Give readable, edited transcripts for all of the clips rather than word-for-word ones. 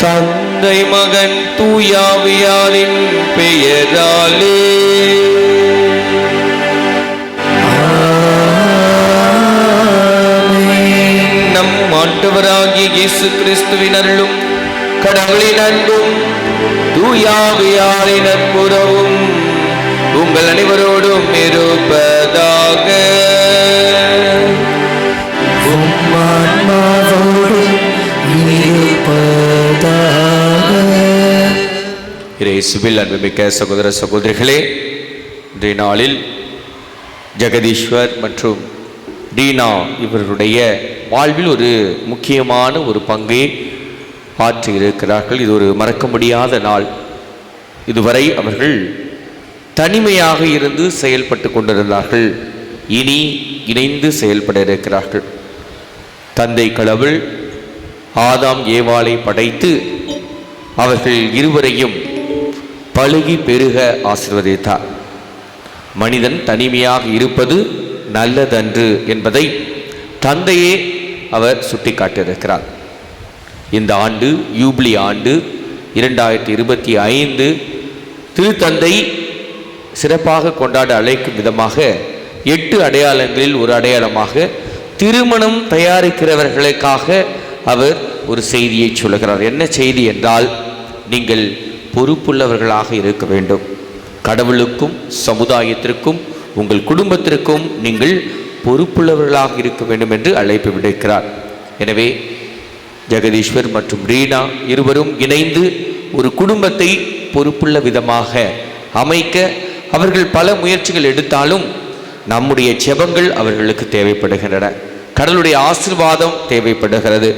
தந்தை மகன் தூயாவியாரின் பெயராலே நம் ஆண்டவராகிய இயேசு கிறிஸ்துவின் அருளும் கடவுளின் அன்பும் தூயாவியாரின் நட்புறவும் உங்கள் அனைவரோடும் இருப்பதாக. இயேசுவில் அன்புமிக்க சகோதர சகோதரிகளே, இன்றைய நாளில் ஜெகதீஸ்வர் மற்றும் டீனா இவர்களுடைய வாழ்வில் ஒரு முக்கியமான ஒரு பங்கை ஆற்றி இருக்கிறார்கள். இது ஒரு மறக்க முடியாத நாள். இதுவரை அவர்கள் தனிமையாக இருந்து செயல்பட்டு கொண்டிருந்தார்கள். இனி இணைந்து செயல்பட இருக்கிறார்கள். தந்தை கடவுள் ஆதாம் ஏவாளை படைத்து அவர்கள் இருவரையும் பழுகி பெருக ஆசீர்வதித்தார். மனிதன் தனிமையாக இருப்பது நல்லதன்று என்பதை தந்தையே அவர் சுட்டிக்காட்டியிருக்கிறார். இந்த ஆண்டு யூபிலி ஆண்டு 2025 திருத்தந்தை சிறப்பாக கொண்டாட அழைக்கும் விதமாக 8 அடையாளங்களில் ஒரு அடையாளமாக திருமணம் தயாரிக்கிறவர்களுக்காக அவர் ஒரு செய்தியை சொல்லுகிறார். என்ன செய்தி என்றால், நீங்கள் பொறுப்புள்ளவர்களாக இருக்க வேண்டும். கடவுளுக்கும் சமுதாயத்திற்கும் உங்கள் குடும்பத்திற்கும் நீங்கள் பொறுப்புள்ளவர்களாக இருக்க வேண்டும் என்று அழைப்பு விடுக்கிறார். எனவே ஜெகதீஸ்வர் மற்றும் ரீனா இருவரும் இணைந்து ஒரு குடும்பத்தை பொறுப்புள்ள விதமாக அமைக்க அவர்கள் பல முயற்சிகள் எடுத்தாலும் நம்முடைய ஜெபங்கள் அவர்களுக்கு தேவைப்படுகின்றன. கடவுளுடைய ஆசீர்வாதம் தேவைப்படுகிறது.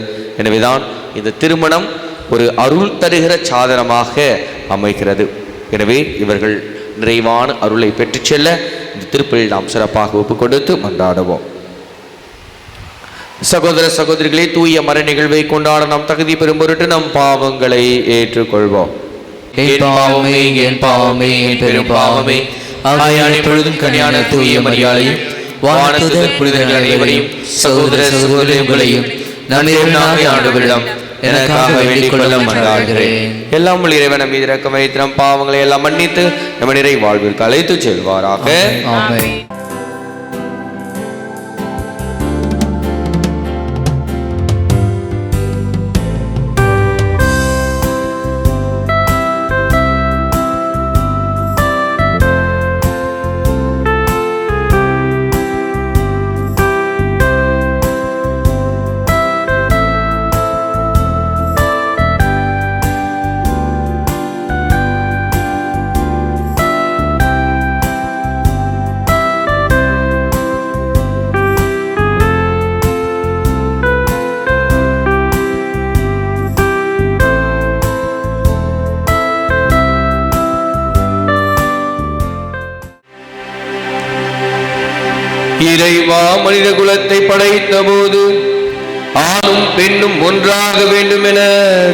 எனவேதான் இந்த திருமணம் ஒரு அருள் தருகிற சாதனமாக அமைகிறது. எனவே இவர்கள் நிறைவான அருளை பெற்றுச் செல்ல இந்த திருப்பலியில் நாம் சிறப்பாக ஒப்புக் கொடுத்து மன்றாடுவோம். சகோதர சகோதரிகளே, தூய மறை நிகழ்வை கொண்டாட நாம் தகுதி பெறும் பொருட்டு நம் பாவங்களை ஏற்றுக்கொள்வோம். என் பாவமே, என் பாவமே, என் பெரும் பாவமே. பொழுதும் கனியான தூய மரியாதையும் வானதூதர் புனிதர்கள் அனைவரையும் சகோதர சகோதரிகளையும் நன்மையாக ஆண்டவரிடம் எனக்காக வேண்டிக் கொள்ள மன்றாடுகிறேன். எல்லாம் இறைவன் நம் மீது இரக்கம் வைத்து நம் பாவங்களை எல்லாம் மன்னித்து நம்ம நிறை வாழ்விற்கு அழைத்து செல்வாராக. ஆமென். இறைவா, மனித குலத்தை படைத்த போது ஆணும் பெண்ணும் ஒன்றாக வேண்டும் என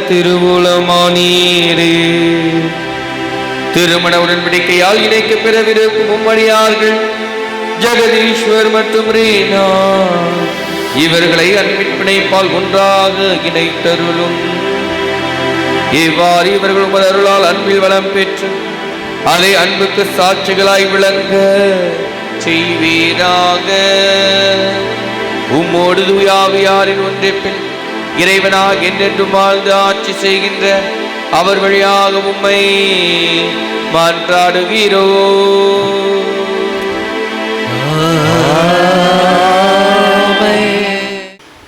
திருவுளமானீரே. திருமண உடன்படிக்கையால் இணைக்க பெறவிருக்கும் உம்மடியார்கள் ஜெகதீஸ்வர் மற்றும் ரீனா இவர்களை அன்பின் பிணைப்பால் ஒன்றாக இணைத்தருளும். இவ்வாறு இவர்கள் உமது அருளால் அன்பில் வளம் பெற்று அதை அன்புக்கு சாட்சிகளாய் விளங்க செய்வீராக. உம்மோடு தூயாவியாரின் ஒன்றிப்பில் இறைவனாக என்றென்றும் வாழ்ந்து ஆட்சி செய்கின்ற அவர் வழியாக உம்மை மன்றாடுகிறோ.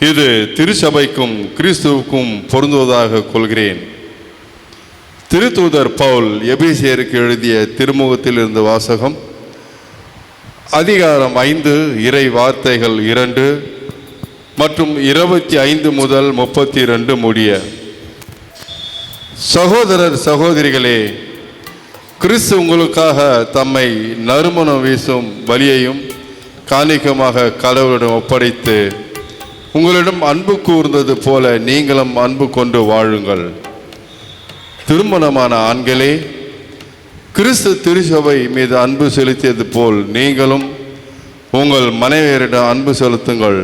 இது திருச்சபைக்கும் கிறிஸ்துவுக்கும் பொருந்துவதாக கொள்கிறேன். திருத்தூதர் பவுல் எபேசியருக்கு எழுதிய திருமுகத்தில் இருந்த வாசகம், அதிகாரம் 5 இறை வார்த்தைகள் 2 மற்றும் 25 முதல் 32 முடிய. சகோதரர் சகோதரிகளே, கிறிஸ்து உங்களுக்காக தம்மை நறுமணம் வீசும் பலியையும் காணிக்கமாக கடவுளிடம் ஒப்படைத்து உங்களிடம் அன்பு கூர்ந்தது போல நீங்களும் அன்பு கொண்டு வாழுங்கள். திருமணமான ஆண்களே, கிறிஸ்து திருச்சபை மீது அன்பு செலுத்தியது போல் நீங்களும் உங்கள் மனைவியரிடம் அன்பு செலுத்துங்கள்.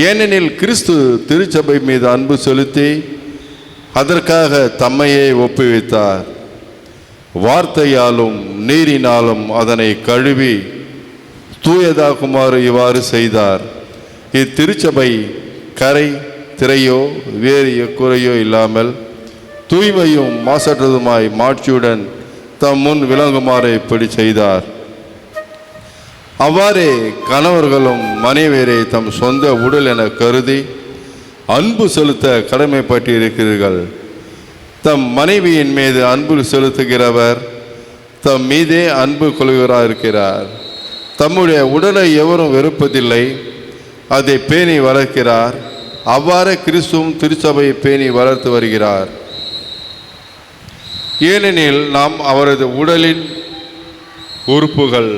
ஏனெனில் கிறிஸ்து திருச்சபை மீது அன்பு செலுத்தி அதற்காக தம்மையே ஒப்புவித்தார். வார்த்தையாலும் நீரினாலும் அதனை கழுவி தூயதாக்குமாறு இவ்வாறு செய்தார். இத்திருச்சபை கரை திரையோ வேறு குறையோ இல்லாமல் தூய்மையும் மாசற்றதுமாய் மாட்சியுடன் தம் முன் விளங்குமாறு இப்படி செய்தார். அவ்வாறே கணவர்களும் மனைவியரை தம் சொந்த உடல் என கருதி அன்பு செலுத்த கடமைப்பட்டு இருக்கிறீர்கள். தம் மனைவியின் மீது அன்பு செலுத்துகிறவர் தம் மீதே அன்பு கொள்கிறார். தம்முடைய உடலை எவரும் வெறுப்பதில்லை, அதை பேணி வளர்க்கிறார். அவ்வாறு கிறிஸ்துவும் திருச்சபையை பேணி வளர்த்து வருகிறார். ஏனெனில் நாம் அவரது உடலின் உறுப்புகள்.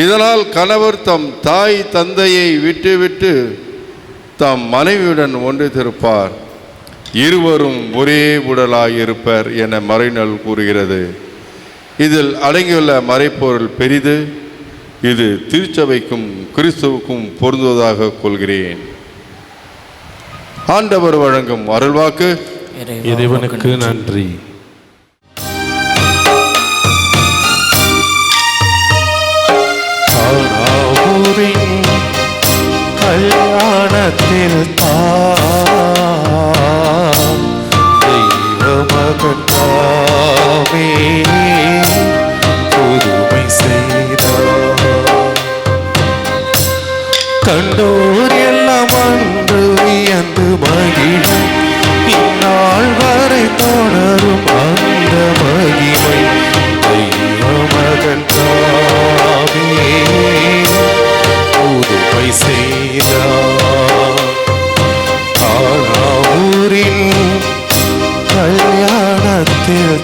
இதனால் கணவர் தம் தாய் தந்தையை விட்டு தம் மனைவியுடன் ஒன்றித்திருப்பார், இருவரும் ஒரே உடலாயிருப்பர் என மறைநூல் கூறுகிறது. இதில் அடங்கியுள்ள மறைப்பொருள் பெரிது. இது திருச்சபைக்கும் கிறிஸ்துவுக்கும் பொருந்துவதாக கொள்கிறேன். ஆண்டவர் வழங்கும் அருள்வாக்கு. இறைவனுக்கு நன்றி. கல்யாணத்தில் தெய்வமகத்தாவே புதுமை செய்தார். கண்டோர் எல்லாம் அன்று வியந்து மகிழும், இந்நாள் வரை தொடரும் அந்த மகிமை. தெய்வமகன் தாமே புதுமை செய்தார். ஆனாவூரின் கல்யாணத்தில்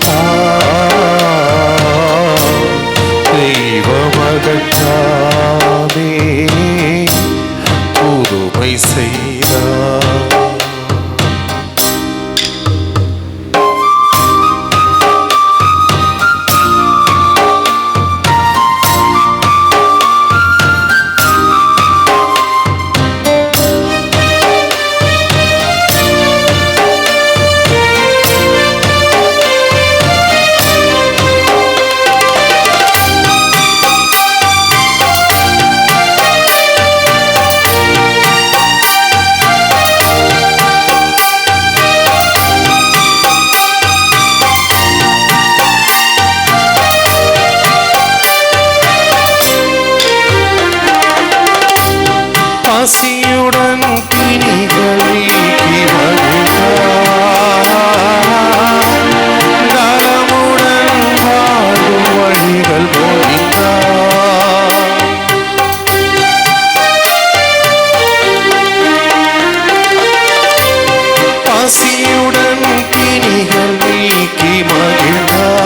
தெய்வமகன் தாமே புதுமை செய்தார். ஆசியுடன் பிணிகள் நீக்கி வருகிறார், நலமுடன் வாழும் வழிகள் போகின்றார். ஆசியுடன் பிணிகள் நீக்கி மகிழ்ந்தார்,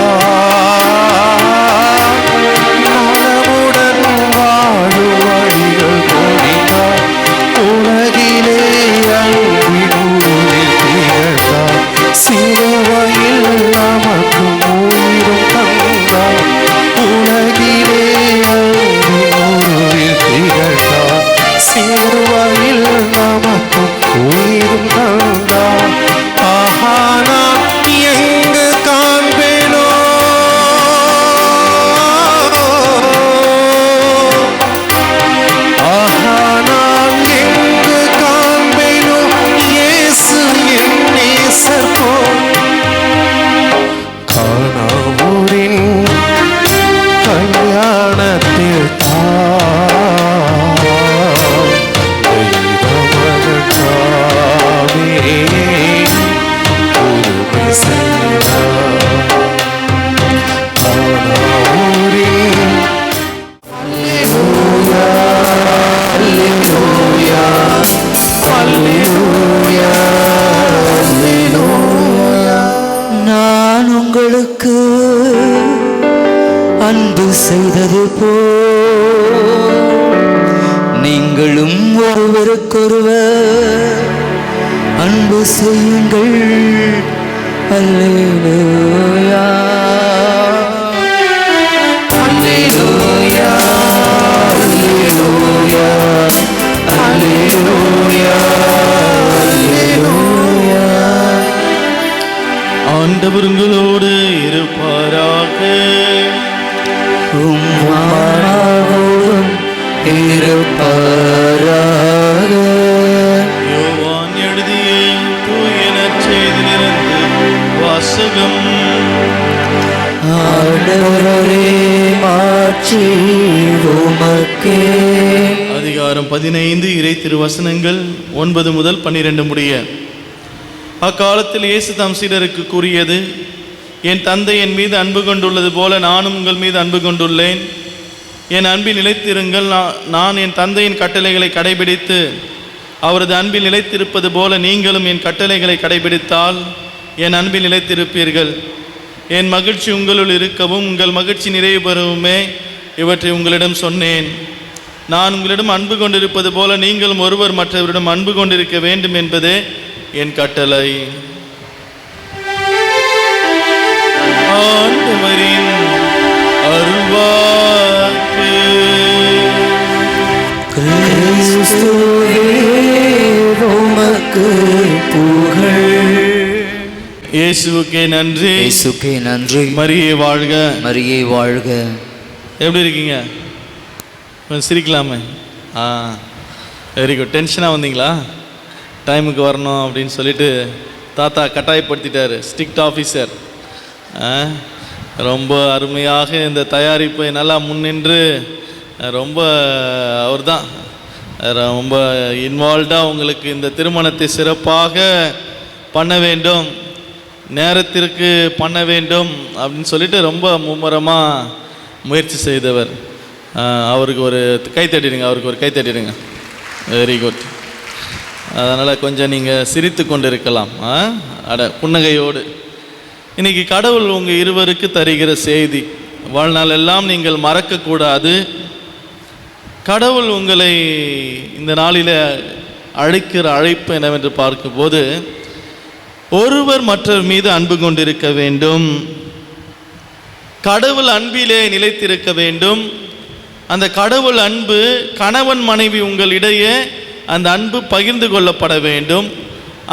நலமுடன் வாழும் வழிகள் போகின்றார். உலகிலே அன்பினூரில் திகழ்ந்தார், சிலுவையில் நமக்கு உயிரும் தந்தார். உலகிலே அன்பினூரில் திகழ்ந்தார், சிலுவையில் நமக்கு உயிரும் தந்தார். ஆஹா, நான் எங்கு காண்பேனோ கல்யாணத்தில் தெய்வமகத்தாவே புதுமை செய்தார். நான் உங்களுக்கு அன்பு செய்தது போல் நீங்களும் ஒருவருக்கொருவர் அன்பு செய்யுங்கள். அல்லேலூயா, அல்லேலூயா, அல்லேலூயா, அல்லேலூயா, அல்லேலூயா. ஆண்டவர் உங்களோடு இருப்பாராக. உம்மாவோடும் இருப்பாராக. யோவான் எழுதிய தூய நற்செய்தியிலிருந்து வாசகம். ஆண்டவரே மாட்சி உமக்கே. அதிகாரம் 15 இறை திருவசனங்கள் 9 முதல் 12 முடிய. அக்காலத்தில் இயேசு தம் சீடருக்கு கூறியது, என் தந்தை என் மீது அன்பு கொண்டுள்ளது போல நானும் உங்கள் மீது அன்பு கொண்டுள்ளேன். என் அன்பில் நிலைத்திருங்கள். நான் என் தந்தையின் கட்டளைகளை கடைபிடித்து அவரது அன்பில் நிலைத்திருப்பது போல நீங்களும் என் கட்டளைகளை கடைபிடித்தால் என் அன்பில் நிலைத்திருப்பீர்கள். என் மகிழ்ச்சி உங்களுள் இருக்கவும் உங்கள் மகிழ்ச்சி நிறைவு பெறவுமே இவற்றை உங்களிடம் சொன்னேன். நான் உங்களிடம் அன்பு கொண்டிருப்பது போல நீங்களும் ஒருவர் மற்றவரிடம் அன்பு கொண்டிருக்க வேண்டும் என்பதே என் கட்டளை. ஆண்டவரின் அருள்வாக்கு. கிறிஸ்துவே உமக்கு புகழ். இயேசுவுக்கே நன்றி. இயேசுக்கே நன்றி. மரியே வாழ்க. மரியே வாழ்க. எப்படி இருக்கீங்க? கொஞ்சம் சிரிக்கலாமே. Very good. டென்ஷனாக வந்தீங்களா? டைமுக்கு வரணும் அப்படின்னு சொல்லிட்டு தாத்தா கட்டாயப்படுத்திட்டார். Strict officer. ரொம்ப அருமையாக இந்த தயாரிப்பை நல்லா முன்னின்று ரொம்ப அவர் தான் ரொம்ப இன்வால்வ்டாக உங்களுக்கு இந்த திருமணத்தை சிறப்பாக பண்ண வேண்டும், நேரத்திற்கு பண்ண வேண்டும் அப்படின்னு சொல்லிட்டு ரொம்ப மும்முரமாக முயற்சி செய்தவர். அவருக்கு ஒரு கை தட்டிடுங்க. அவருக்கு ஒரு கை தட்டிடுங்க. Very good. அதனால் கொஞ்சம் நீங்கள் சிரித்து கொண்டு இருக்கலாம். புன்னகையோடு. இன்றைக்கி கடவுள் உங்கள் இருவருக்கு தருகிற செய்தி, வாழ்நாள் எல்லாம் நீங்கள் மறக்கக்கூடாது. கடவுள் உங்களை இந்த நாளில் அழைக்கிற அழைப்பு என்னவென்று பார்க்கும்போது, ஒருவர் மற்றவர் மீது அன்பு கொண்டிருக்க வேண்டும். கடவுள் அன்பிலே நிலைத்திருக்க வேண்டும். அந்த கடவுள் அன்பு கணவன் மனைவி உங்களிடையே அந்த அன்பு பகிர்ந்து கொள்ளப்பட வேண்டும்.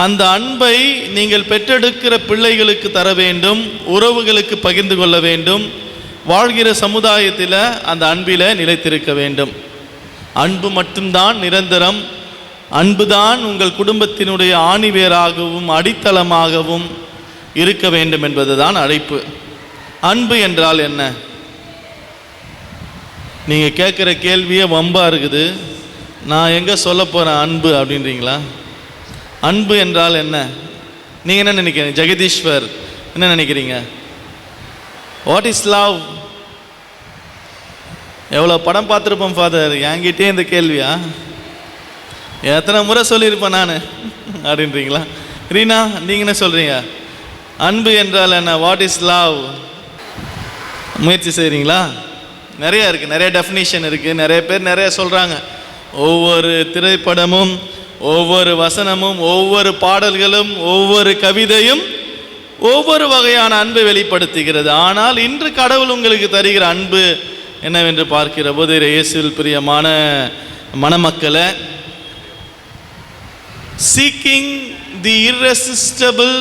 அந்த அன்பை நீங்கள் பெற்றெடுக்கிற பிள்ளைகளுக்கு தர வேண்டும், உறவுகளுக்கு பகிர்ந்து கொள்ள வேண்டும். வாழ்கிற சமுதாயத்தில் அந்த அன்பில் நிலைத்திருக்க வேண்டும். அன்பு மட்டும்தான் நிரந்தரம். அன்புதான் உங்கள் குடும்பத்தினுடைய ஆணிவேராகவும் அடித்தளமாகவும் இருக்க வேண்டும் என்பதுதான் அழைப்பு. அன்பு என்றால் என்ன? நீங்கள் கேட்குற கேள்வியே வம்பாக இருக்குது. நான் எங்கே சொல்ல போகிறேன் அன்பு அப்படின்றீங்களா? அன்பு என்றால் என்ன? நீங்கள் என்ன நினைக்கிறீங்க? ஜெகதீஸ்வர் என்ன நினைக்கிறீங்க? What is love? எவ்வளோ படம் பார்த்துருப்போம் ஃபாதர், என்கிட்டே இந்த கேள்வியா? எத்தனை முறை சொல்லியிருப்பேன் நான் அப்படின்றீங்களா? ரீனா, நீங்கள் என்ன சொல்கிறீங்க? அன்பு என்றால் என்ன? What is love? முயற்சி செய்கிறீங்களா? நிறையா இருக்குது, நிறைய டெஃபினிஷன் இருக்குது, நிறைய பேர் நிறைய சொல்கிறாங்க. ஒவ்வொரு திரைப்படமும், ஒவ்வொரு வசனமும், ஒவ்வொரு பாடல்களும், ஒவ்வொரு கவிதையும் ஒவ்வொரு வகையான அன்பை வெளிப்படுத்துகிறது. ஆனால் இன்று கடவுள் உங்களுக்கு தருகிற அன்பு என்னவென்று பார்க்கிற போது, இயேசுவில் பிரியமான மணமக்களை, seeking the irresistible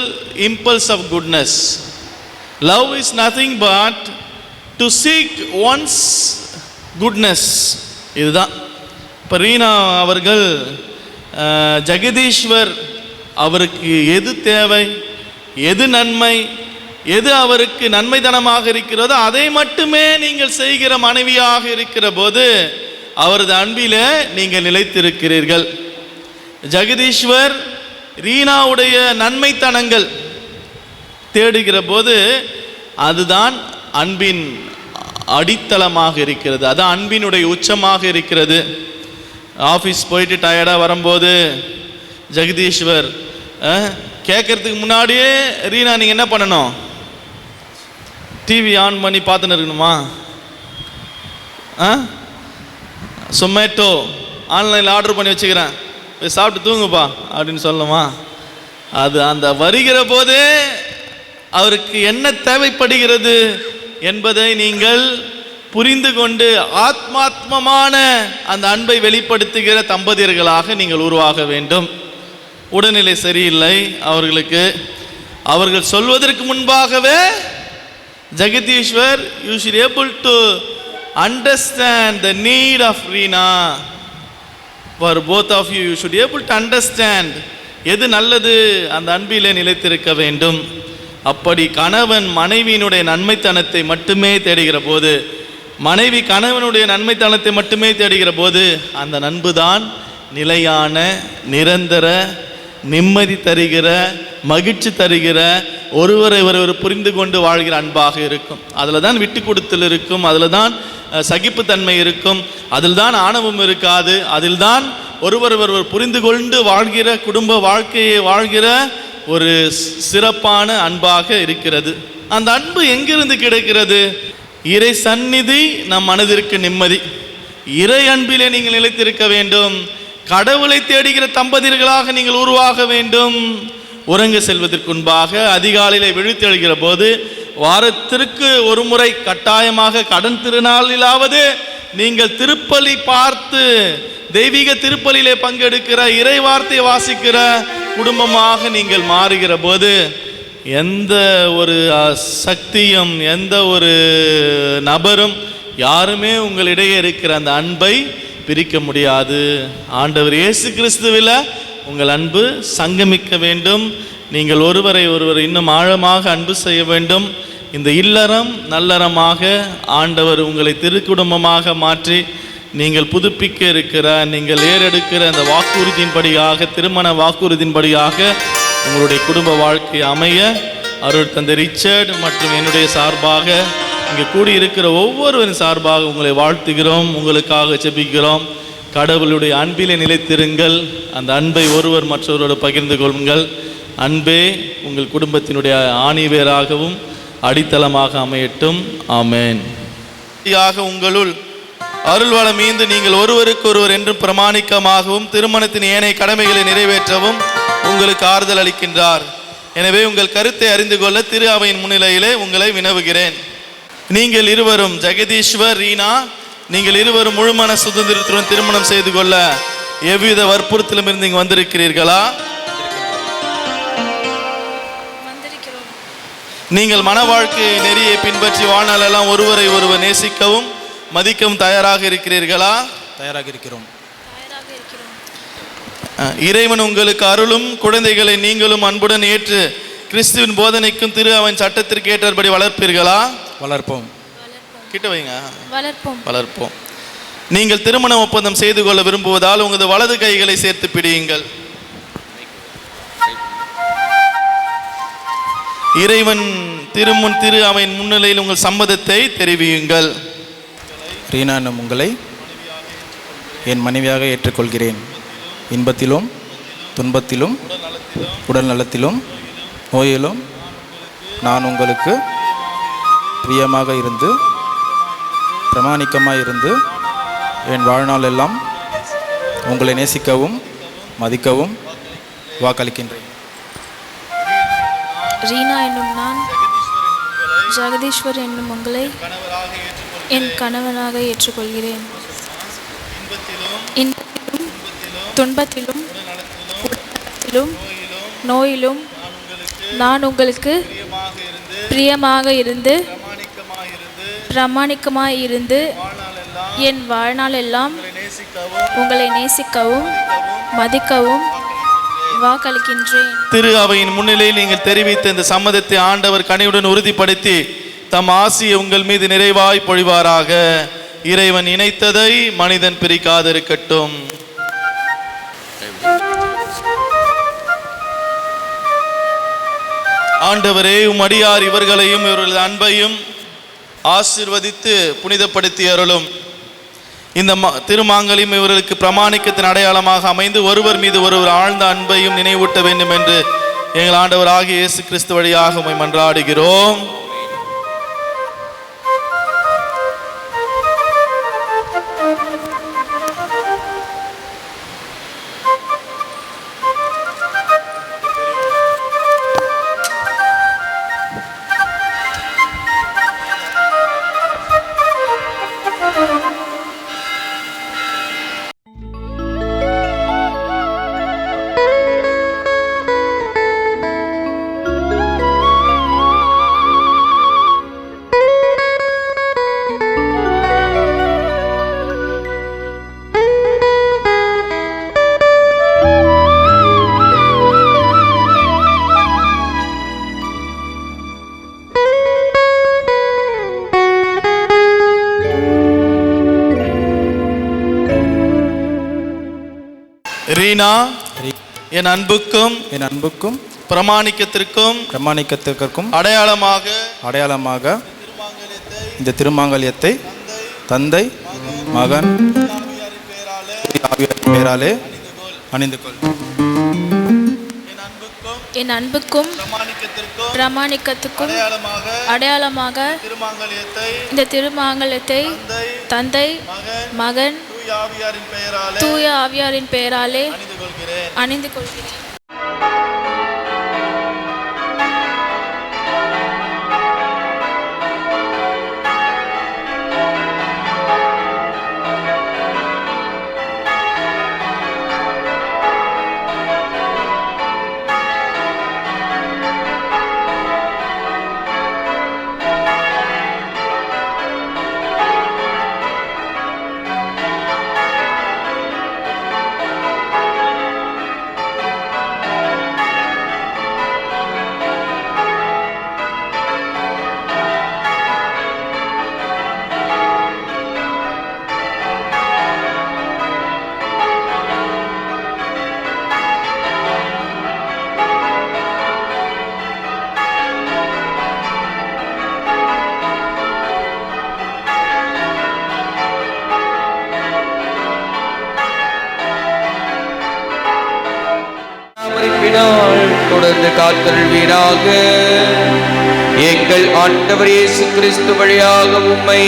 impulse of goodness. Love is nothing but to seek one's goodness. இதுதான். இப்போ ரீனா அவர்கள், ஜெகதீஸ்வர் அவருக்கு எது தேவை, எது நன்மை, எது அவருக்கு நன்மைதனமாக இருக்கிறதோ அதை மட்டுமே நீங்கள் செய்கிற மனைவியாக இருக்கிற போது அவரது அன்பில் நீங்கள் நிலைத்திருக்கிறீர்கள். ஜெகதீஸ்வர் ரீனாவுடைய நன்மைத்தனங்கள் தேடுகிற போது அதுதான் அன்பின் அடித்தளமாக இருக்கிறது, அதான் அன்பினுடைய உச்சமாக இருக்கிறது. ஆஃபீஸ் போயிட்டு டயர்டாக வரும்போது ஜெகதீஸ்வர் கேட்கறதுக்கு முன்னாடியே, ரீனா நீங்கள் என்ன பண்ணணும்? டிவி ஆன் பண்ணி பார்த்துன்னு இருக்கணுமா? சொமேட்டோ ஆன்லைனில் ஆர்டர் பண்ணி வச்சுக்கிறேன், போய் சாப்பிட்டு தூங்குப்பா அப்படின்னு சொல்லணுமா? அது அந்த வருகிற போதே அவருக்கு என்ன தேவைப்படுகிறது என்பதை நீங்கள் புரிந்து கொண்டு ஆத்மாத்மமான அந்த அன்பை வெளிப்படுத்துகிற தம்பதியர்களாக நீங்கள் உருவாக வேண்டும். உடல்நிலை சரியில்லை அவர்களுக்கு, அவர்கள் சொல்வதற்கு முன்பாகவே Jagadeeshwar, you should able to understand the need of Reena. For both of you, you should able to understand எது நல்லது, அந்த அன்பிலே நிலைத்திருக்க வேண்டும். அப்படி கணவன் மனைவியினுடைய நன்மைத்தனத்தை மட்டுமே தேடுகிற போது, மனைவி கணவனுடைய நன்மைத்தனத்தை மட்டுமே தேடுகிற போது, அந்த அன்பு தான் நிலையான, நிரந்தர, நிம்மதி தருகிற, மகிழ்ச்சி தருகிற, ஒருவரை ஒருவர் புரிந்து கொண்டு வாழ்கிற அன்பாக இருக்கும். அதில் தான் விட்டு கொடுத்தல் இருக்கும், அதில் தான் சகிப்புத்தன்மை இருக்கும், அதில் தான் ஆணவம் இருக்காது, அதில் தான் ஒருவர் புரிந்து கொண்டு வாழ்கிற குடும்ப வாழ்க்கையை வாழ்கிற ஒரு சிறப்பான அன்பாக இருக்கிறது. அந்த அன்பு எங்கிருந்து கிடைக்கிறது? இறை சந்நிதி நம் மனதிற்கு நிம்மதி. இறை அன்பிலே நீங்கள் நிலைத்திருக்க வேண்டும். கடவுளை தேடுகிற தம்பதியர்களாக நீங்கள் உருவாக வேண்டும். உறங்க செல்வதற்கு முன்பாக அதிகாலையிலே விழித்தெழுகிற போது, வாரத்திற்கு ஒரு முறை கட்டாயமாக கடன் திருநாளிலாவது நீங்கள் திருப்பலி பார்த்து தெய்வீக திருப்பலியிலே பங்கெடுக்கிற, இறை வார்த்தையை வாசிக்கிற குடும்பமாக நீங்கள் மாறுகிற போது, எந்த ஒரு சக்தியும் எந்த ஒரு நபரும் யாருமே உங்களிடையே இருக்கிற அந்த அன்பை பிரிக்க முடியாது. ஆண்டவர் இயேசு கிறிஸ்துவில் உங்கள் அன்பு சங்கமிக்க வேண்டும். நீங்கள் ஒருவரை ஒருவர் இன்னும் ஆழமாக அன்பு செய்ய வேண்டும். இந்த இல்லறம் நல்லறமாக ஆண்டவர் உங்களை திருக்குடும்பமாக மாற்றி நீங்கள் புதுப்பிக்க இருக்கிற, நீங்கள் ஏறெடுக்கிற அந்த வாக்குறுதியின்படியாக, திருமண வாக்குறுதியின்படியாக உங்களுடைய குடும்ப வாழ்க்கை அமைய அருள் தந்தை ரிச்சர்ட் மற்றும் என்னுடைய சார்பாக, இங்கே கூடியிருக்கிற ஒவ்வொருவரின் சார்பாக உங்களை வாழ்த்துகிறோம், உங்களுக்காக ஜெபிக்கிறோம். கடவுளுடைய அன்பிலே நிலைத்திருங்கள். அந்த அன்பை ஒருவர் மற்றவரோடு பகிர்ந்து கொள்ளுங்கள். அன்பே உங்கள் குடும்பத்தினுடைய ஆணிவேராகவும் அடித்தளமாக அமையட்டும். ஆமேன். உங்களுள் அருள்வளம் மீந்து நீங்கள் ஒருவருக்கு ஒருவர் என்றும் பிரமாணிக்கமாகவும் திருமணத்தின் ஏனைய கடமைகளை நிறைவேற்றவும் உங்களுக்கு ஆறுதல் அளிக்கின்றார். எனவே உங்கள் கருத்தை அறிந்து கொள்ள திரு அவையின் முன்னிலையிலே உங்களை வினவுகிறேன். நீங்கள் இருவரும், ஜெகதீஸ்வர், ரீனா, நீங்கள் இருவரும் முழுமன சுதந்திரத்துடன் திருமணம் செய்து கொள்ள எவ்வித வற்புறுத்தலும் இருந்து இங்கு வந்திருக்கிறீர்களா? நீங்கள் மன வாழ்க்கை நெறியை பின்பற்றி வாழ்நாளெல்லாம் ஒருவரை ஒருவர் நேசிக்கவும் மதிக்கவும் தயாராக இருக்கிறீர்களா? தயாராக இருக்கிறோம். இறைவன் உங்களுக்கு அருளும் குழந்தைகளை நீங்களும் அன்புடன் ஏற்று கிறிஸ்துவின் போதனைக்கும் திரு அவன் சட்டத்திற்கு ஏற்றபடி வளர்ப்பீர்களா? வளர்ப்போம். கிட்ட வைங்க. வளர்ப்போம். நீங்கள் திருமண ஒப்பந்தம் செய்து கொள்ள விரும்புவதால் உங்களது வலது கைகளை சேர்த்து பிடியுங்கள். இறைவன் திரு அவன் முன்னிலையில் உங்கள் சம்மதத்தை தெரிவியுங்கள். ரீனா என்னும் உங்களை என் மனைவியாக ஏற்றுக்கொள்கிறேன். இன்பத்திலும் துன்பத்திலும் உடல் நலத்திலும் நோயிலும் நான் உங்களுக்கு பிரியமாக இருந்து பிரமாணிக்கமாக இருந்து என் வாழ்நாள் எல்லாம் உங்களை நேசிக்கவும் மதிக்கவும் வாக்களிக்கின்றேன். ரீனா என்னும் நான், ஜெகதீஸ்வர் என்னும் உங்களை என் கணவனாக ஏற்றுக்கொள்கிறேன். இன்பத்திலும் துன்பத்திலும் உடலும் நோயிலும் நான் உங்களுக்கு பிரியமாக இருந்து பிரமாணிக்கமாய் இருந்து என் வாழ்நாள் எல்லாம் உங்களை நேசிக்கவும் மதிக்கவும் வாக்களிக்கின்றேன். திரு அவையின் முன்னிலையில் நீங்கள் தெரிவித்த இந்த சம்மதத்தை ஆண்டவர் கனிவுடன் உறுதிப்படுத்தி தம் ஆசியை உங்கள் மீது நிறைவாய் பொழிவாராக. இறைவன் இணைத்ததை மனிதன் பிரிக்காதிருக்கட்டும். ஆண்டவரே, உம் அடியார் இவர்களையும் இவர்களது அன்பையும் ஆசீர்வதித்து புனிதப்படுத்தி அருளும். இந்த திருமாங்கலியம் இவர்களுக்கு பிரமாணிக்கத்தின் அடையாளமாக அமைந்து ஒருவர் மீது ஒருவர் ஆழ்ந்த அன்பையும் நினைவூட்ட வேண்டும் என்று எங்கள் ஆண்டவர் ஆகிய இயேசு கிறிஸ்து வழியாக உம்மை மன்றாடுகிறோம். ரீனா என் அன்புக்கும் பிரமாணிக்கத்திற்கும் அடையாளமாக இந்த திருமாங்கல்யத்தை தந்தை மகன் ஆவியாரின் பெயராலே அணிந்து கொள். என் அன்புக்கும் பிரமாணிக்கத்துக்கும் அடையாளமாக இந்த திருமாங்கல்யத்தை தந்தை மகன் தூய ஆவியாரின் பெயராலே அணிந்து கொள்கிறேன். தொடர்ந்து காத்தருள்வீராக. எங்கள் ஆண்டவர் இயேசு கிறிஸ்து வழியாக உம்மை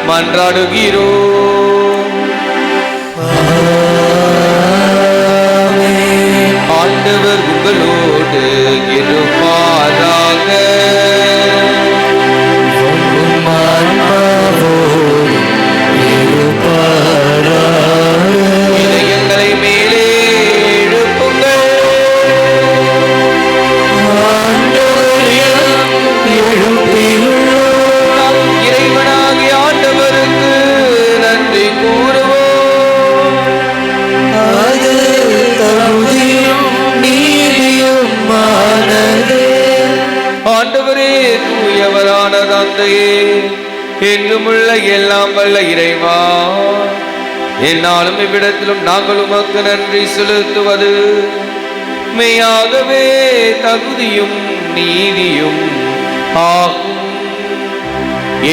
மன்றாடுகிறோம். ஆண்டவர் உங்களோடு இருப்பாராக. இதயங்களை மேலே எழுப்புங்கள். நம் இறைவனாகிய ஆண்டவருக்கு நன்றி கூறுவோம். ஆண்டவரே, தூயவரான தந்தையே, என்றுமுள்ள எல்லாம் வல்ல இறைவா, என்னாலும் இவ்விடத்திலும் நாங்கள் உமக்கு நன்றி செலுத்துவது மெய்யாகவே தகுதியும் நீதியும் ஆகும்.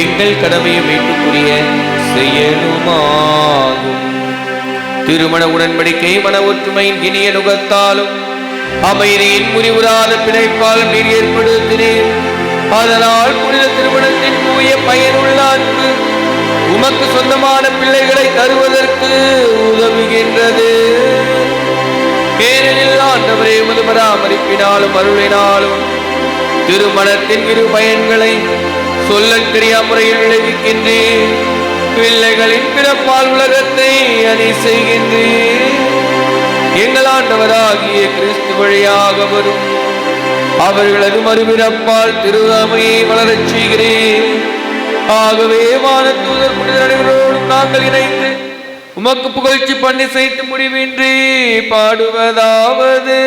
எங்கள் கடமையும் மீட்புக்குரிய செயலுமாகும். திருமண உடன்படிக்கை மன ஒற்றுமையின் இனிய நுகத்தாலும் அமைதியின் முறிவுறாத பிணைப்பால் நீர் ஏற்படுத்தினீர். அதனால் புனித திருமணத்தின் தூய பயனுள்ள அன்பு உமக்கு சொந்தமான பிள்ளைகளை தருவதற்கு உதவுகின்றது. ஏனெனில் ஆண்டவரே, உமது பராமரிப்பினாலும் அருளினாலும் திருமணத்தின் இரு பயன்களை சொல்ல தெரியா முறையில் விளைவிக்கின்றேன். பிள்ளைகளின் பிறப்பால் உலகத்தை அணி செய்கின்றேன். எங்கள் ஆண்டவராகிய கிறிஸ்து வழியாக வரும் அவர்களது மறுபிறப்பால் திருவாமையை வளரச் செய்கிறேன். ஆகவே வானதூதர் புனிதர் அனைவரோடும் நாங்கள் இணைந்து உமக்கு புகழ்ச்சி பண்ணி செய்து முடிவின்றி பாடுவதாவது: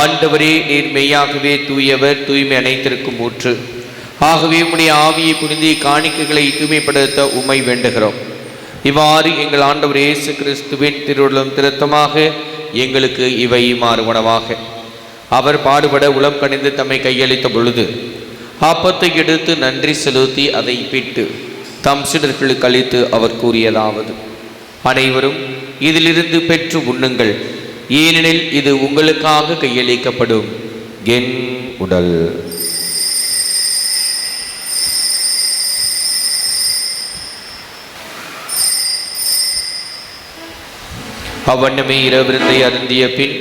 ஆண்டவரே, நீர் மெய்யாகவே தூயவர், தூய்மை அனைத்திற்கும் ஊற்று. ஆகவே உம்முடைய ஆவியை புனித காணிக்கைகளை தூய்மைப்படுத்த உம்மை வேண்டுகிறோம். இவ்வாறு எங்கள் ஆண்டவர் இயேசு கிறிஸ்துவின் திருவுள்ளம் திருத்தமாக எங்களுக்கு இவை மாறுவனவாக. அவர் பாடுபட உளம் கணிந்து தம்மை கையளித்த பொழுது அப்பத்தை எடுத்து நன்றி செலுத்தி அதை பிட்டு தம் சீடர்களுக்கு அளித்து அவர் கூறியதாவது: அனைவரும் இதிலிருந்து பெற்று உண்ணுங்கள், ஏனெனில் இது உங்களுக்காக கையளிக்கப்படும் என் உடல். அவ்வண்ணமே இரவிருந்தை அருந்திய பின்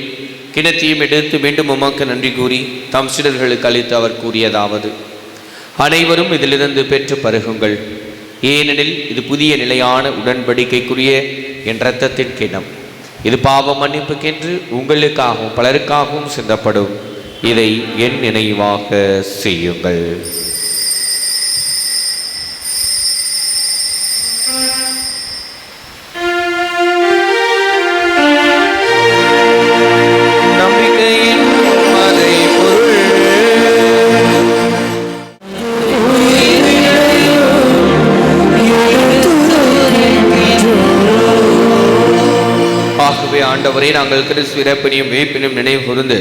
கிணத்தையும் எடுத்து மீண்டும் உமக்கு நன்றி கூறி தம் சீடர்களுக்கு அளித்து அவர் கூறியதாவது: அனைவரும் இதிலிருந்து பெற்று பருகுங்கள், ஏனெனில் இது புதிய நிலையான உடன்படிக்கைக்குரிய என் இரத்தத்தின் கிணம். இது பாவ மன்னிப்புக்கென்று உங்களுக்காகவும் பலருக்காகவும் சிந்தப்படும். இதை என் நினைவாக செய்யுங்கள். ஆண்டவரே, நாங்கள் கிறிஸ்து இறப்பினையும் மீட்பினையும் நினைவு கூர்ந்து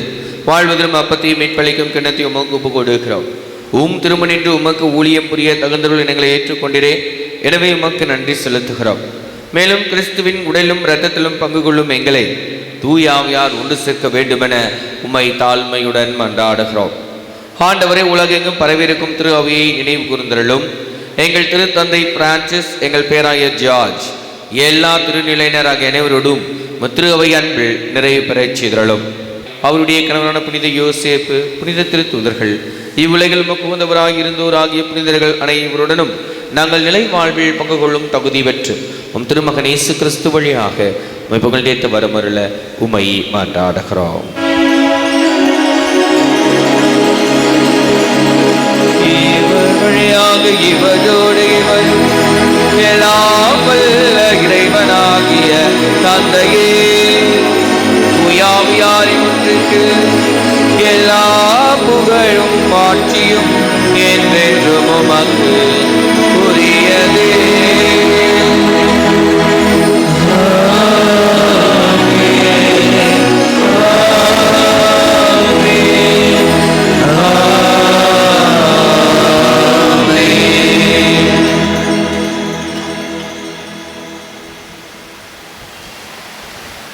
வாழ்வதிலும் அப்பத்தையும் மீட்பளிக்கும் கிண்ணத்தையும் உமக்கு ஒப்புக் கொடுக்கிறோம். திருமணின்று உமக்கு ஊழியம் புரிய தகுந்தவர்கள் எங்களை ஏற்றுக்கொண்டிரே, எனவே உமக்கு நன்றி செலுத்துகிறோம். மேலும் கிறிஸ்துவின் உடலிலும் இரத்தத்திலும் பங்கு கொள்ளும் எங்களை தூய ஆவியார் ஒன்று சேர்க்க வேண்டுமென உம்மை தாழ்மையுடன் மன்றாடுகிறோம். ஆண்டவரே, உலகெங்கும் பரவியிருக்கும் திரு அவையை நினைவு கூர்ந்தருளும். எங்கள் திருத்தந்தை பிரான்சிஸ், எங்கள் பேராயர் ஜார்ஜ், எல்லா திருநிலையினர் ஆகிய அனைவரோடும் திரு அவை அன்பில் நிறைவு பெறச் செய்தருளும். அவருடைய கணவரான புனித யோசேப்பு, புனித திருத்தூதர்கள், இவ்வுலகில் உகந்தவராக இருந்தோர் ஆகிய புனிதர்கள் அனைவருடனும் நாங்கள் நிலை வாழ்வில் பங்கு கொள்ளும் தகுதி பெற்று உம் திருமகன் இயேசு கிறிஸ்து வழியாக உம்மை புகழ்ந்தேத்து வரமருள உம்மை மன்றாடுகிறோம். இவரோடு இவரும் எல்லாம் வல்ல இறைவனாகிய தந்தையே, தூயாவியாரின் ஒன்றுக்கு எல்லா புகழும் ஆட்சியும் என்றென்றும் உமக்கு உரியதே.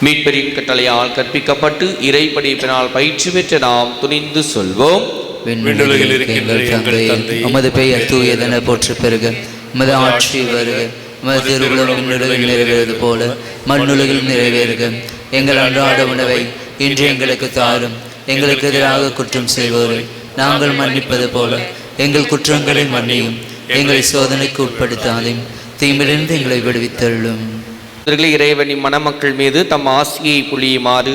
மீட்பரின் கட்டளையால் கற்பிக்கப்பட்டு இறை படிப்பினால் பயிற்சி பெற்ற நாம் துணிந்து சொல்வோம்: விண்ணுலகில் இருக்கின்ற எங்கள் தந்தை, உமது பெயர் தூயதென போற்று பெறுக. உமது ஆட்சி வருக. உமது திருவுளம் விண்ணுலகில் நிறைவேறுவது போல மண்ணுலகில் நிறைவேறுக. எங்கள் அன்றாட உணவை இன்று எங்களுக்கு தாரும். எங்களுக்கு எதிராக குற்றம் செய்வோரை நாங்கள் மன்னிப்பது போல எங்கள் குற்றங்களை மன்னியும். எங்களை சோதனைக்கு உட்படுத்தாதையும் தீமிலிருந்து எங்களை விடுவித்தள்ளும். இறைவனின் மணமக்கள் மீது தம் ஆசியை புளியுமாறு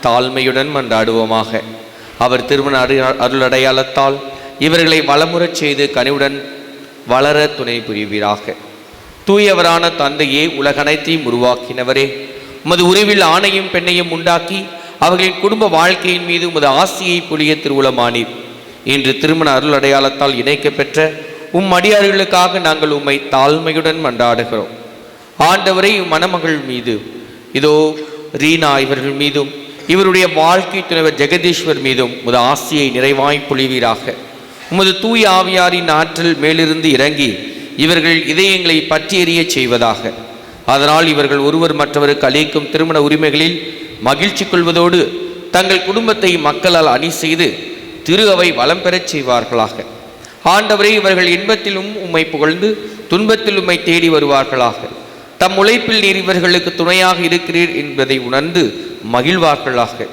தாழ்மையுடன் மன்றாடுவோமாக. அவர் திருமண அருளடையாளத்தால் இவர்களை வளமுறச் செய்து கனிவுடன் வளர துணை புரிவீராக. தூயவரான தந்தையே, உலகனைத்தையும் உருவாக்கினவரே, உமது உருவில் ஆணையும் பெண்ணையும் உண்டாக்கி அவர்களின் குடும்ப வாழ்க்கையின் மீது உமது ஆசியை புளிய திருவுளமானீர். இன்று திருமண அருள் அடையாளத்தால் இணைக்க பெற்ற அடியார்களுக்காக நாங்கள் உம்மை தாழ்மையுடன் மன்றாடுகிறோம். ஆண்டவரை மணமகள் மீது, இதோ ரீனா இவர்கள் மீதும் இவருடைய வாழ்க்கை துணைவர் ஜெகதீஸ்வர் மீதும் உமது ஆசியை நிறைவாய் பொழிவீராக. உமது தூய ஆவியாரின் ஆற்றல் மேலிருந்து இறங்கி இவர்கள் இதயங்களை பற்றி எறிய செய்வதாக. அதனால் இவர்கள் ஒருவர் மற்றவருக்கு அளிக்கும் திருமண உரிமைகளில் மகிழ்ச்சி கொள்வதோடு தங்கள் குடும்பத்தை மக்களால் அணி செய்து திரு அவை வளம் பெறச் செய்வார்களாக. ஆண்டவரை, இவர்கள் இன்பத்திலும் உம்மை புகழ்ந்து துன்பத்தில் உம்மை தேடி வருவார்களாக. தம் உழைப்பில் நீர் இவர்களுக்கு துணையாக இருக்கிறீர் என்பதை உணர்ந்து மகிழ்வார்களாக.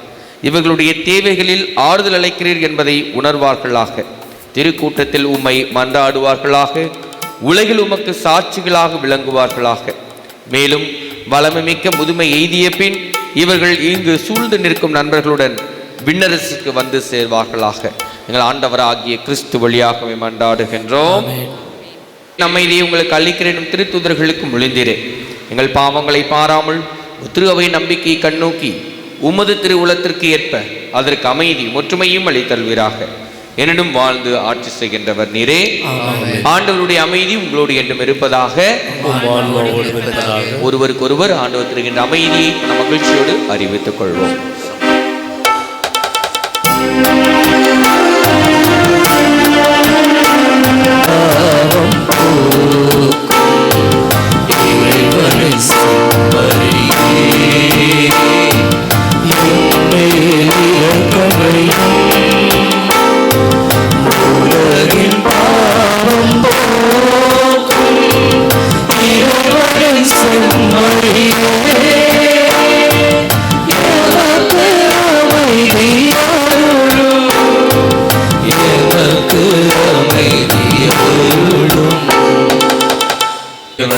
இவர்களுடைய தேவைகளில் ஆறுதல் அளிக்கிறீர் என்பதை உணர்வார்களாக. திருக்கூட்டத்தில் உம்மை மன்றாடுவார்களாக. உலகில் உமக்கு சாட்சிகளாக விளங்குவார்களாக. மேலும் வளமைமிக்க முதுமை எய்திய பின் இவர்கள் இங்கு சூழ்ந்து நிற்கும் நண்பர்களுடன் விண்ணரசுக்கு வந்து சேர்வார்களாக. எங்கள் ஆண்டவராகிய கிறிஸ்து வழியாகவே மன்றாடுகின்றோம். நம்மையிலே உங்களுக்கு அளிக்கிறேன் திருத்தூதர்களுக்கு முழிந்தீரேன். எங்கள் பாவங்களை பாராமல் திரு அவை நம்பிக்கை கண்ணோக்கி உமது திரு உலத்திற்கு ஏற்ப அதற்கு அமைதி ஒற்றுமையும் அளித்தல்வீராக. என்னிடம் வாழ்ந்து ஆட்சி செய்கின்றவர் நீரே. ஆண்டவருடைய அமைதி உங்களோடு என்றும் இருப்பதாக. ஒருவருக்கொருவர் ஆண்டவர் தருகின்ற அமைதியை மகிழ்ச்சியோடு அறிவித்துக் கொள்வோம்.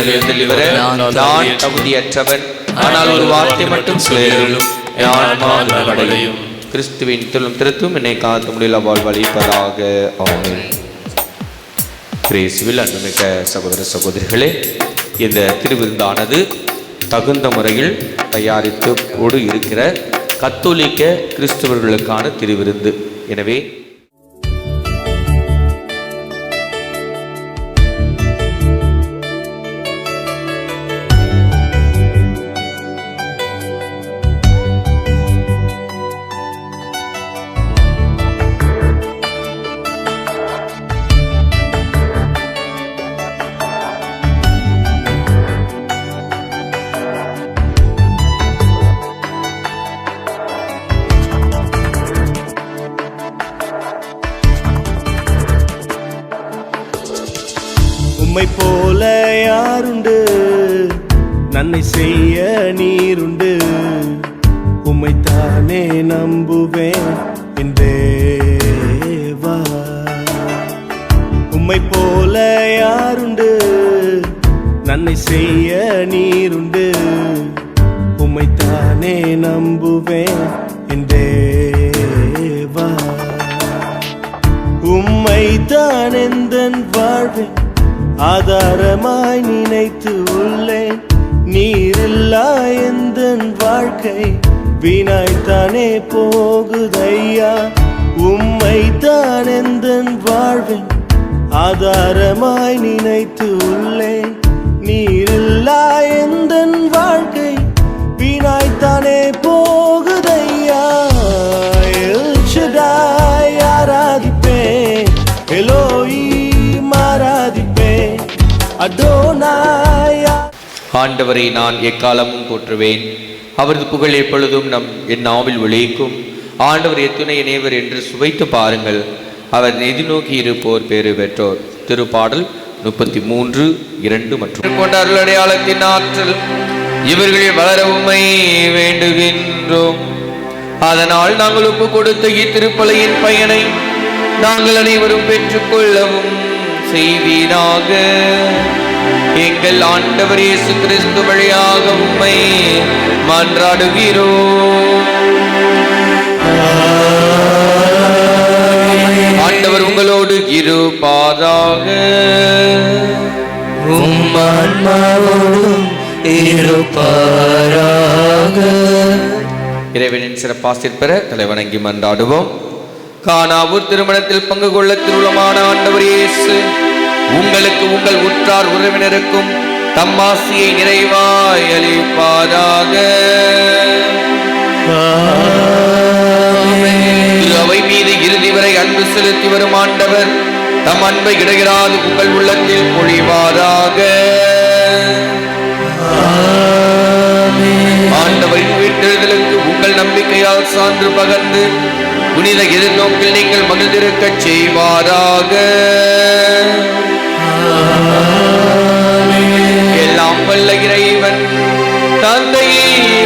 நரகத்தில் வர நான் தகுதியற்றவன். ஆனால் ஒரு வார்த்தை மட்டும் சொல்லும், என் ஆன்மா நலமடையும். கிறிஸ்துவின் திருத்தும் என்னை காத்து முடியல வாழ்வழிப்பதாக. ஆமென். கிறிஸ்துவில் அன்புமிக்க சகோதர சகோதரிகளே, இந்த திருவிருந்தானது தகுந்த முறையில் தயாரித்து இருக்கிற கத்தோலிக்க கிறிஸ்தவர்களுக்கான திருவிருந்து. எனவே உம்மை போல யாருண்டு, நன்மை செய்ய நீருண்டு. உம்மைத்தானே நம்புவேன் என் தேவா. உம்மை போல யாருண்டு, நன்மை செய்ய நீருண்டு. உம்மைத்தானே நம்புவேன் என் தேவா. உம்மைத்தான் எந்தன் வாழ்வேன் ஆதாரமாய் நினைத்து உள்ளேன். நீரில்லா எந்தன் வாழ்க்கை வீணாய்த்தானே போகுதையா. உம்மைத்தான் எந்தன் வாழ்வேன் ஆதாரமாய் நினைத்து உள்ளேன். நீரில்லா எந்தன் வாழ்க்கை வீணாய்த்தானே போகுதையா. எல் ஷடாய் ஆராதிப்பேன், எலோஹீம் ஆராதிப்பேன், அடோனாய். ஆண்டவரை நான் எக்காலமும் போற்றுவேன், அவரது புகழ் எப்பொழுதும் என் நாவில் ஒலிக்கும். ஆண்டவர் எத்துணை இணைவர் என்று சுவைத்து பாருங்கள், அவர் எதிர்நோக்கி இருப்போர் பேறு பெற்றோர். திருப்பாடல் 33:2 மற்றும் கொண்ட அருளடையாளத்தின் ஆற்றல் இவர்களில் வளர உம்மை வேண்டுகின்றோம். அதனால் நாங்கள் ஒப்பு கொடுத்த இத்திருப்பலியின் பயனை நாங்கள் அனைவரும் பெற்றுக்கொள்ளவும் செய்வீராக. எங்கள் ஆண்டவர் இயேசு கிறிஸ்து வழியாக உம்மை மன்றாடுகிறோம். ஆண்டவர் உங்களோடு இருப்பாராக. உம் ஆன்மாவோடும் இருப்பாராக. இறைவனின் சிறப்பாசிர் பெற தலைவணங்கி மன்றாடுவோம். கானாவூர் திருமணத்தில் பங்கு கொள்ள திருவுளமான ஆண்டவர் இயேசு உங்களுக்கு உங்கள் உற்றார் உறவினருக்கும் தம்மாசியை நிறைவாய் அளிப்பாராக. திரு அவை மீது இறுதி வரை அன்பு செலுத்தி வரும் ஆண்டவர் தம் அன்பை இடையராது உங்கள் உள்ளத்தில் பொழிவாராக. ஆண்டவரின் வீட்டெழுதலுக்கு உங்கள் நம்பிக்கையால் சான்று பகர்ந்து புனித எதிர்நோக்கில் நீங்கள் மகிழ்ந்திருக்க செய்வாராக. எல்லாம் வல்ல இறைவன் தந்தை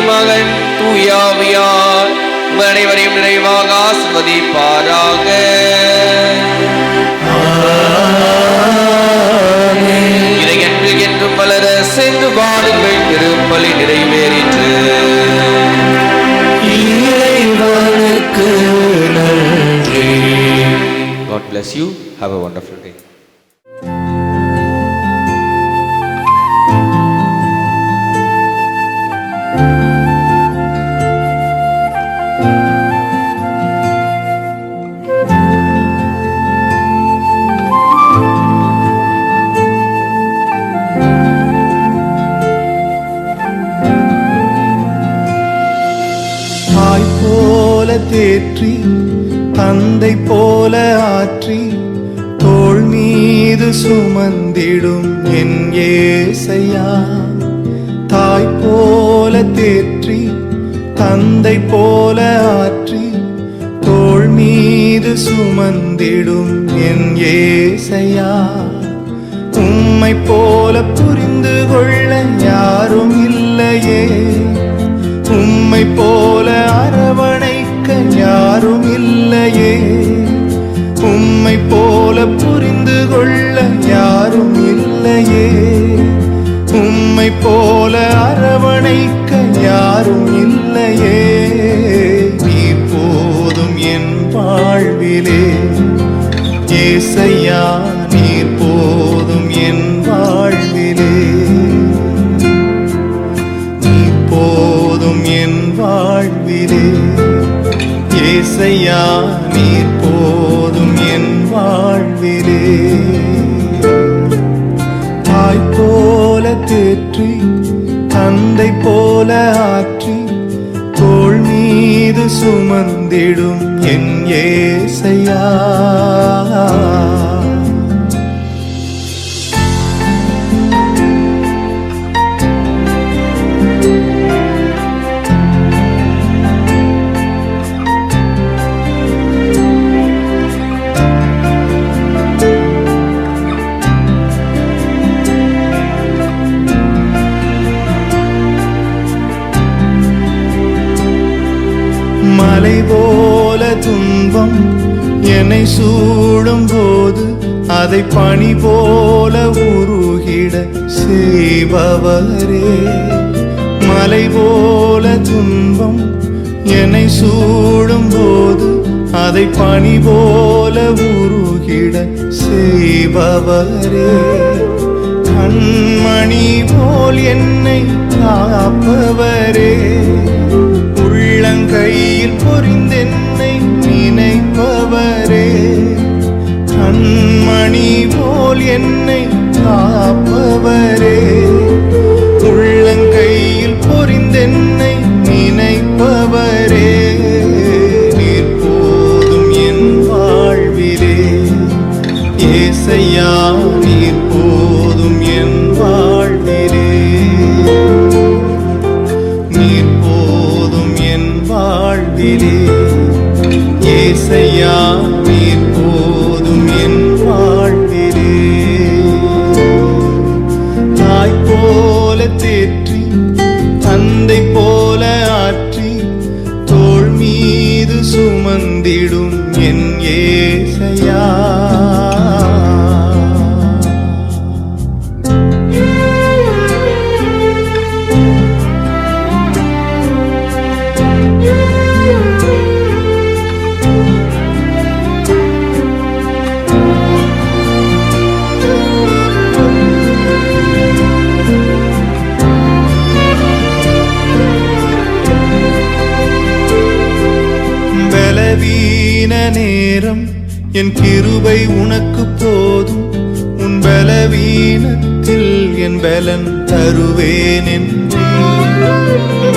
மகன் தூயாவியார் உங்கள் அனைவரையும் நிறைவாக ஆசீர்வதிப்பாராக. இறையன்பில் என்றும் வளர சென்று வாருங்கள். திருப்பலி நிறைவேறிற்று. இறைவனுக்கு நன்றி. God bless you. Have a wonderful day. தாய் போல தேற்றி தந்தை போல ஆற்றி தோள் மீது சுமந்திடும் என் ஏசையா. தாய் போல தேற்றி தந்தை போல ஆற்றி தோள் மீது சுமந்திடும் என் ஏசையா. உம்மை போல புரிந்து கொள்ள யாரும் இல்லையே, உம்மை போல அரவணைக்க யாரும் இல்லையே, உம்மை போல புரிந்து கொள்ள யாரும் இல்லையே, போல அரவணைக்க யாரும் இல்லையே. நீர் போதும் என் வாழ்விலே ஏசையா, நீர் போதும் என் வாழ்விலே. நீர் போதும் என் வாழ்விலே ஏசையா, நீர் போதும் என் வாழ்விலே. தாய் போல தேற்றி தந்தை போல ஆற்றி தோள் மீது சுமந்திடும் என் ஏசையா. மலை போல துன்பம் என்னை சூடும் போது அதை பனி போல உருகிட செய்பவரே. மலை போல துன்பம் என்னை சூடும் போது அதை பனி போல உருகிட செய்பவரே. கண்மணி போல் என்னை காப்பவரே. உள்ளங்கையில் பொறிந்தென்னை நினைப்பவரே. கண்மணி போல் என்னை காப்பவரே. உள்ளங்கையில் பொறிந்தென்னை நினைப்பவரே. நீர் போதும் என் வாழ்விலே ஏசையா, நீர் போதும் என் வாழ்விலே. நீர் போதும் என் வாழ்விலே ஏசையா, நீர் போதும் என் வாழ்விலே. தாய் போல தேற்றி தந்தை போல ஆற்றி தோள் மீது சுமந்திடும் என் ஏசையா. பலவீன நேரம் என் கிருபை உனக்கு போதும். உன் பலவீனத்தில் என் பலன் தருவேன் என்றே.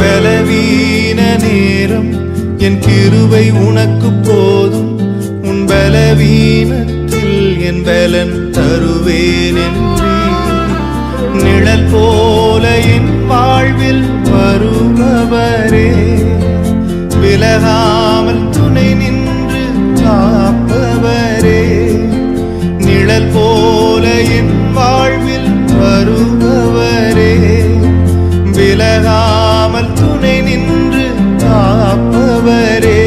பலவீன நேரம் என் கிருபை உனக்கு போதும். உன் பலவீனத்தில் என் பலன் தருவேன் என்றே. நிழல் போல என் வாழ்வில் வருபவரே. விலகாமல் துணை நின்று காப்பவரே. நிழல் போல என் வாழ்வில் வருபவரே. விலகாமல் துணை நின்று காப்பவரே.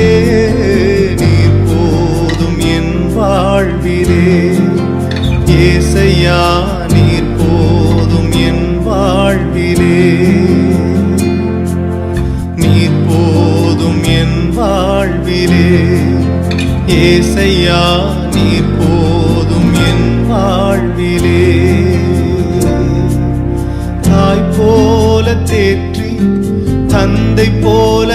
நீர் போதும் என் வாழ்விலே ஏசையா, நீர் போதும் என் வாழ்விலே. நீர் போதும் என் வாழ்விலே ஏசையா, நீர் போதும் என் வாழ்விலே. தாய் போல தேற்றி தந்தை போல